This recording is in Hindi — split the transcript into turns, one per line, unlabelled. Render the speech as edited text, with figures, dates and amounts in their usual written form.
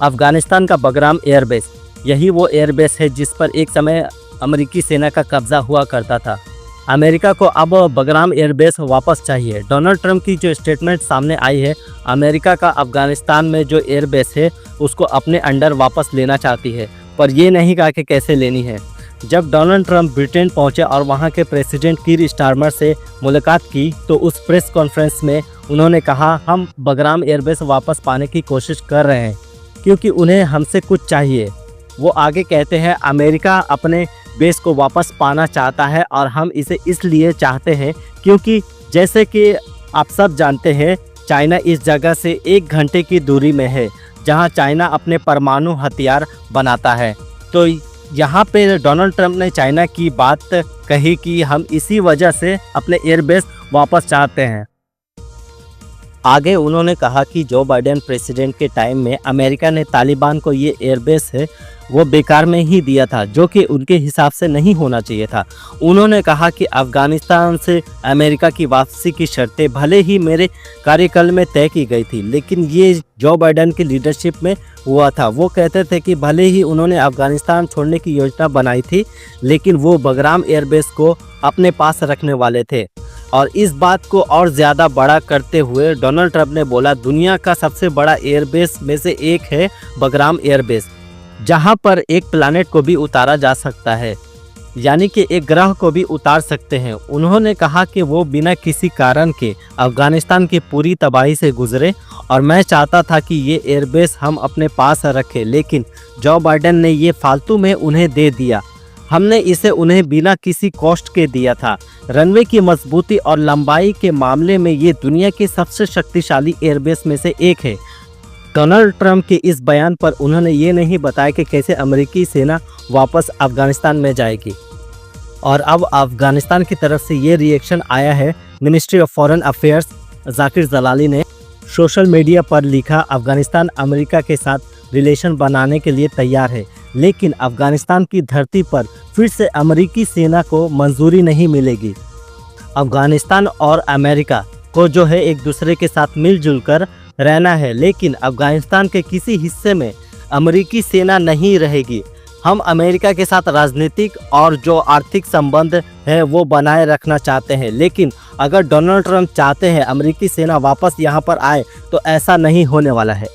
अफगानिस्तान का बगराम एयरबेस, यही वो एयरबेस है जिस पर एक समय अमेरिकी सेना का कब्जा हुआ करता था। अमेरिका को अब बगराम एयरबेस वापस चाहिए। डोनाल्ड ट्रंप की जो स्टेटमेंट सामने आई है, अमेरिका का अफगानिस्तान में जो एयरबेस है उसको अपने अंडर वापस लेना चाहती है, पर ये नहीं कहा कि कैसे लेनी है। जब डोनाल्ड ट्रंप ब्रिटेन पहुंचे और वहां के प्रेसिडेंट कीर स्टारमर से मुलाकात की तो उस प्रेस कॉन्फ्रेंस में उन्होंने कहा, हम बगराम एयरबेस वापस पाने की कोशिश कर रहे हैं क्योंकि उन्हें हमसे कुछ चाहिए। वो आगे कहते हैं, अमेरिका अपने बेस को वापस पाना चाहता है और हम इसे इसलिए चाहते हैं क्योंकि जैसे कि आप सब जानते हैं, चाइना इस जगह से 1 घंटे की दूरी में है जहां चाइना अपने परमाणु हथियार बनाता है। तो यहाँ पे डोनाल्ड ट्रंप ने चाइना की बात कही कि हम इसी वजह से अपने एयरबेस वापस चाहते हैं। आगे उन्होंने कहा कि जो बाइडेन प्रेसिडेंट के टाइम में अमेरिका ने तालिबान को ये एयरबेस है वो बेकार में ही दिया था, जो कि उनके हिसाब से नहीं होना चाहिए था। उन्होंने कहा कि अफ़गानिस्तान से अमेरिका की वापसी की शर्तें भले ही मेरे कार्यकाल में तय की गई थी, लेकिन ये जो बाइडेन की लीडरशिप में हुआ था। वो कहते थे कि भले ही उन्होंने अफ़गानिस्तान छोड़ने की योजना बनाई थी, लेकिन वो बगराम एयरबेस को अपने पास रखने वाले थे। और इस बात को और ज़्यादा बड़ा करते हुए डोनाल्ड ट्रंप ने बोला, दुनिया का सबसे बड़ा एयरबेस में से एक है बगराम एयरबेस, जहां पर एक प्लैनेट को भी उतारा जा सकता है, यानी कि एक ग्रह को भी उतार सकते हैं। उन्होंने कहा कि वो बिना किसी कारण के अफ़गानिस्तान की पूरी तबाही से गुजरे और मैं चाहता था कि ये एयरबेस हम अपने पास रखें, लेकिन जो बाइडेन ने ये फालतू में उन्हें दे दिया। हमने इसे उन्हें बिना किसी कॉस्ट के दिया था। रनवे की मजबूती और लंबाई के मामले में ये दुनिया के सबसे शक्तिशाली एयरबेस में से एक है। डोनाल्ड ट्रंप के इस बयान पर उन्होंने ये नहीं बताया कि कैसे अमेरिकी सेना वापस अफ़गानिस्तान में जाएगी। और अब अफ़गानिस्तान की तरफ से ये रिएक्शन आया है। Ministry of foreign affairs Zakir Jalali ने सोशल मीडिया पर लिखा, अफ़गानिस्तान अमेरिका के साथ रिलेशन बनाने के लिए तैयार है, लेकिन अफ़गानिस्तान की धरती पर फिर से अमेरिकी सेना को मंजूरी नहीं मिलेगी। अफ़गानिस्तान और अमेरिका को जो है एक दूसरे के साथ मिलजुल कर रहना है, लेकिन अफ़गानिस्तान के किसी हिस्से में अमेरिकी सेना नहीं रहेगी। हम अमेरिका के साथ राजनीतिक और जो आर्थिक संबंध है वो बनाए रखना चाहते हैं, लेकिन अगर डोनाल्ड ट्रंप चाहते हैं अमेरिकी सेना वापस यहाँ पर आए तो ऐसा नहीं होने वाला है।